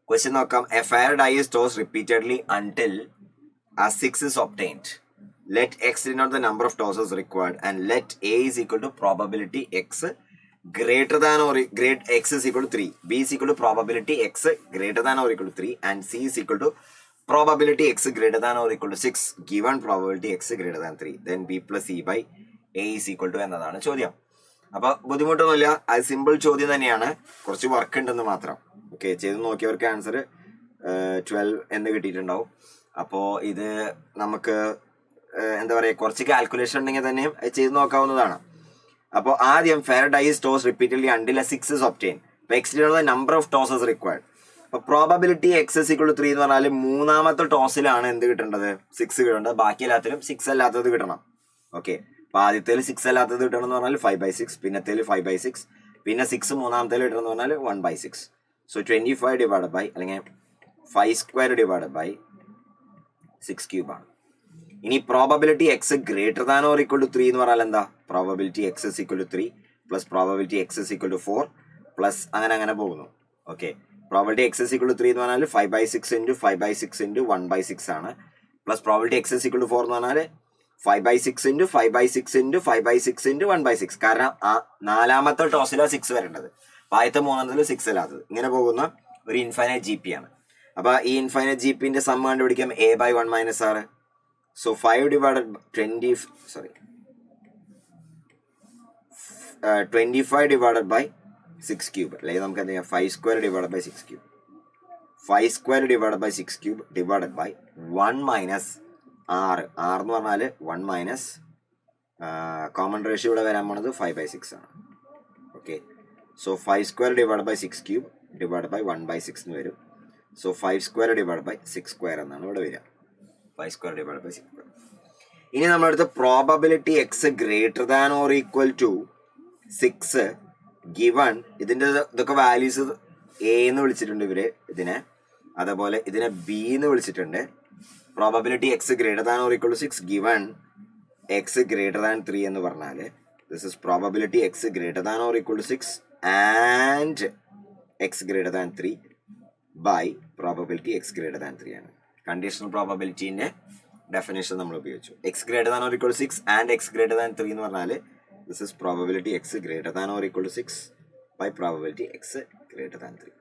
Question നോക്കാം. A fair die is tossed repeatedly until a 6 is obtained. Let x denote the number of tosses required and let a is equal to probability x greater than or x is equal to 3. B is equal to probability x greater than or equal to 3 and C is equal to probability x greater than or equal to 6 given probability x greater than 3. Then B plus C by A is equal to എന്നതാണ് ചോദ്യം. അപ്പോൾ ബുദ്ധിമുട്ടൊന്നുമില്ല, അത് simple ചോദ്യം തന്നെയാണ്, കുറച്ച് work ഉണ്ടെന്ന് മാത്രം. ഓക്കെ, ചെയ്ത് നോക്കിയവർക്ക് ആൻസർ 12 എന്ന് കിട്ടിയിട്ടുണ്ടാവും. അപ്പോൾ ഇത് നമുക്ക് എന്താ പറയുക, കുറച്ച് കാൽക്കുലേഷൻ ഉണ്ടെങ്കിൽ തന്നെയും ചെയ്ത് നോക്കാവുന്നതാണ്. അപ്പോൾ ആദ്യം fair die is tossed repeatedly until a 6 is obtained. അപ്പോൾ x denotes the number of tosses required. അപ്പോൾ probability X is equal to 3 എന്ന് പറഞ്ഞാൽ മൂന്നാമത്തെ ടോസിലാണ് എന്ത് കിട്ടേണ്ടത്, 6 കിട്ടേണ്ടത്. ബാക്കി എല്ലാത്തിലും 6 അല്ലാത്തത് കിട്ടണം. ഓക്കെ, അപ്പോൾ ആദ്യത്തേൽ 6 അല്ലാത്തത് കിട്ടണം എന്ന് പറഞ്ഞാൽ 5/6, പിന്നത്തേൽ 5/6, പിന്നെ 6 മൂന്നാമത്തേൽ കിട്ടണം എന്ന് പറഞ്ഞാൽ 1/6. സോ 25 ഡിവൈഡ് ബൈ അല്ലെങ്കിൽ 5² ഡിവൈഡ് ബൈ 6 ക്യൂബ് ആണ്. ഇനി probability X greater than or equal to 3 എന്ന് പറഞ്ഞാൽ എന്താ, probability X is equal to 3 plus probability X is equal to 4 plus അങ്ങനെ പോകുന്നു. Okay, probability X is equal to 3 എന്ന് പറഞ്ഞാൽ 5/6 ഇൻറ്റു 5/6 ഇൻറ്റു 1/6 ആണ്. Plus probability X is equal to 4 എന്ന് പറഞ്ഞാൽ 5/6 ഇൻറ്റു 5/6 ഇൻറ്റു 5/6 ഇൻറ്റു 1/6. കാരണം ആ നാലാമത്തെ ടോസിലാണ് 6 വരേണ്ടത്, ആദ്യത്തെ മൂന്നാമത്തിൽ 6 അല്ലാത്തത്. ഇങ്ങനെ പോകുന്ന ഒരു ഇൻഫൈനൈറ്റ് ജി പി ആണ്. അപ്പോൾ ഈ ഇൻഫൈനൈറ്റ് ജി പിന്റെ സം കണ്ടുപിടിക്കാം a/1 minus r. So 5 divided 25 divided by 6 cube, അല്ലെങ്കിൽ നമുക്ക് എന്ത് ചെയ്യാം 5² divide by 6 cube. 5² divide by 6 cube divided by 1 minus r. r എന്ന് പറഞ്ഞാൽ 1 മൈനസ് കോമൺ റേഷ്യോ ഇവിടെ വരാൻ പോണത് 5/6 ആണ്. Okay, so 5² divide by 6 cube divide by 1/6 എന്ന് വരും. സോ 5² ഡിവൈഡ് ബൈ 6² എന്നാണ് ഇവിടെ വരിക. 5² ഡിവൈഡ് ബൈ 6². ഇനി നമ്മളടുത്ത് probability X greater than or equal to 6 given, ഇതിൻ്റെ ഇതൊക്കെ വാല്യൂസ് എ എന്ന് വിളിച്ചിട്ടുണ്ട് ഇവര് ഇതിനെ, അതേപോലെ ഇതിനെ ബി എന്ന് വിളിച്ചിട്ടുണ്ട്. Probability X greater than or equal to 6 given X greater than 3 എന്ന് പറഞ്ഞാൽ this is probability X greater than or equal to 6 and X greater than 3 by probability X greater than 3 ആണ്. കണ്ടീഷണൽ പ്രോബബിലിറ്റീൻ്റെ definition നമ്മൾ ഉപയോഗിച്ചു. X greater than or equal to 6 and X greater than 3 എന്ന് പറഞ്ഞാൽ this is probability X greater than or equal to 6 by probability X greater than 3.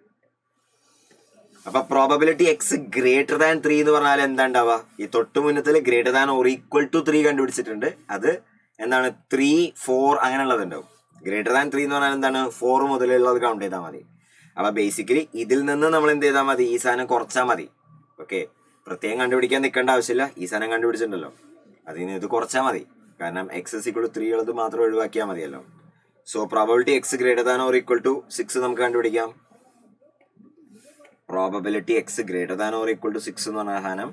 അപ്പൊ probability X greater than 3 എന്ന് പറഞ്ഞാൽ എന്താ ഉണ്ടാവുക, ഈ തൊട്ട് മുന്നത്തിൽ greater than or equal to 3 കണ്ടുപിടിച്ചിട്ടുണ്ട്. അത് എന്താണ് 3, 4 അങ്ങനെയുള്ളത് ഉണ്ടാവും. ഗ്രേറ്റർ ദാൻ 3 എന്ന് പറഞ്ഞാൽ എന്താണ് 4 മുതലുള്ളത് കൗണ്ട് ചെയ്താൽ മതി. അപ്പൊ ബേസിക്കലി ഇതിൽ നിന്ന് നമ്മൾ എന്ത് ചെയ്താൽ മതി, ഈ സാധനം കുറച്ചാൽ മതി. ഓക്കെ, പ്രത്യേകം കണ്ടുപിടിക്കാൻ നിൽക്കേണ്ട ആവശ്യമില്ല, ഈ സാധനം കണ്ടുപിടിച്ചിട്ടുണ്ടല്ലോ, അതിൽ നിന്ന് ഇത് കുറച്ചാൽ മതി. കാരണം എക്സ് ഇസ് ഈക്വൽ ടു 3 ഉള്ളത് മാത്രം ഒഴിവാക്കിയാൽ മതിയല്ലോ. So probability X greater than or equal to 6 നമുക്ക് കണ്ടുപിടിക്കാം. Probability X greater than or equal to 6 എന്ന് പറഞ്ഞ സാധനം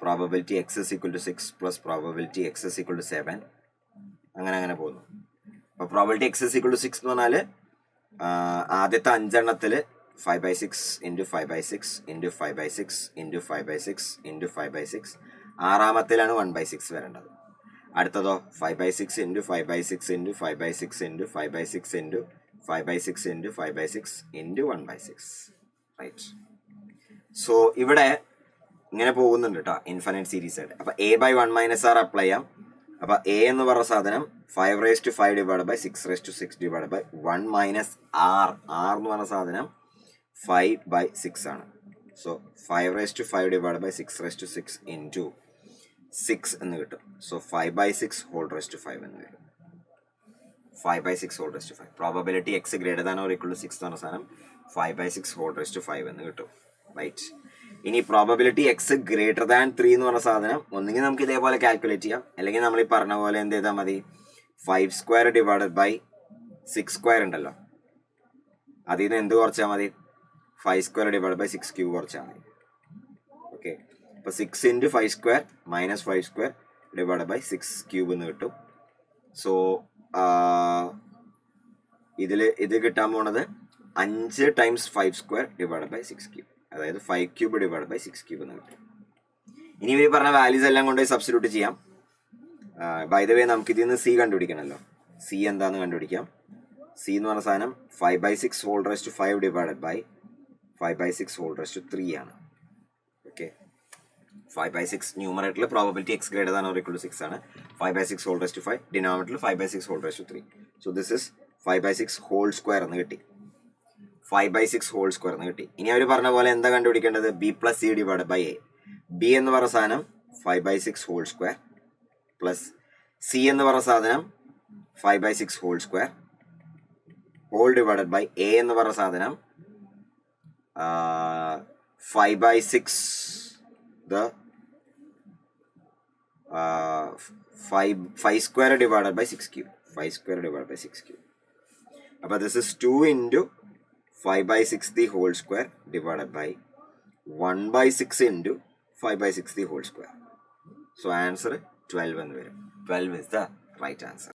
probability X is equal to 6 plus probability X is equal to 7 അങ്ങനെ പോകുന്നു. അപ്പോൾ probability X is equal to 6 എന്ന് പറഞ്ഞാൽ ആദ്യത്തെ 5 എണ്ണത്തിൽ 5/6 ഇൻറ്റു 5/6 ഇൻറ്റു 5/6 ഇൻറ്റു 5/6 ഇൻറ്റു 5/6, ആറാമത്തിലാണ് 1/6 വരേണ്ടത്. അടുത്തതോ 5/6 into 5/6 into 5/6 into 5/6 into 5/6 into 5/6 into 1/6. Right. So ഇവിടെ ഇങ്ങനെ പോകുന്നുണ്ട് കേട്ടോ, ഇൻഫിനിറ്റ് സീരീസ് ആയിട്ട്. അപ്പോൾ a/1 മൈനസ് r അപ്ലൈ ചെയ്യാം. അപ്പോൾ a എന്ന് പറഞ്ഞ സാധനം 5/5 divide by 6/6 divide by 1 minus r. r എന്ന് പറഞ്ഞ സാധനം 5/6 ആണ്. സോ 5/5 ഡിവൈഡ് ബൈ 6/6 ഇൻറ്റു 6 എന്ന് കിട്ടും. സോ 5/6 ഹോൾ റേസ് ടു 5 എന്ന് വരും. 5/6 whole raise to 5. Probability X greater than or equal to 6 എന്ന് പറഞ്ഞ സാധനം 5/6 ഹോൾ റേസ് ടു 5 എന്ന് കിട്ടും. റൈറ്റ്. ഇനി പ്രോബബിലിറ്റി എക്സ് ഗ്രേറ്റർ ദാൻ 3 എന്ന് പറഞ്ഞ സാധനം ഒന്നുകിൽ നമുക്ക് ഇതേപോലെ കാൽക്കുലേറ്റ് ചെയ്യാം, അല്ലെങ്കിൽ നമ്മൾ ഈ പറഞ്ഞ പോലെ എന്ത് ചെയ്താൽ മതി, 5² ഡിവൈഡഡ് ബൈ 6² ഉണ്ടല്ലോ, അതിൽ നിന്ന് എന്ത് കുറച്ചാൽ മതി, 5² ഡിവൈഡ് ബൈ 6 ക്യൂബ് കുറച്ചാൽ മതി. ഓക്കെ, അപ്പോൾ 6 into 5² minus 5² divide by 6 cube എന്ന് കിട്ടും. സോ ഇത് കിട്ടാൻ പോണത് 5 ടൈംസ് 5² ഡിവൈഡ് ബൈ 6 ക്യൂബ്, അതായത് 5 ക്യൂബ് ഡിവൈഡ് ബൈ 6 ക്യൂബ് എന്ന് കിട്ടും. ഇനി ഇവർ പറഞ്ഞ വാല്യൂസ് എല്ലാം കൊണ്ടുപോയി സബ്സ്റ്റിറ്റ്യൂട്ട് ചെയ്യാം. ബൈ ദ വേ നമുക്ക് ഇതിൽ നിന്ന് സി കണ്ടുപിടിക്കണമല്ലോ. സി എന്താണെന്ന് കണ്ടുപിടിക്കാം. സി എന്ന് പറഞ്ഞ സാധനം 5/6 whole raise to 5 divided by 5 by 6 whole raised to 3 ആണ്. ഓക്കെ, 5 by 6 ന്യൂമറേറ്ററിൽ probability X greater than or equal to 6 ആണ്. 5 by 6 whole raised to 5, ഡിനോമിനേറ്ററിൽ 5 by 6 whole raised to 3. So this is 5 by 6 whole square എന്ന് കിട്ടി. 5 by 6 whole square എന്ന് കിട്ടി. ഇനി അവർ പറഞ്ഞ പോലെ എന്താ കണ്ടുപിടിക്കേണ്ടത്? B plus C divide by A. B എന്ന് പറഞ്ഞ സാധനം 5 by 6 whole square plus C എന്ന് പറഞ്ഞ സാധനം 5 by 6 whole square whole divided by A എന്ന് പറഞ്ഞ സാധനം 5 by 6 the 5 square divided by 6 cube. 5 square divided by 6 cube. But this is 2 into 5 by 6 the whole square divided by 1 by 6 into 5 by 6 the whole square. So answer 12 and 12 is the right answer.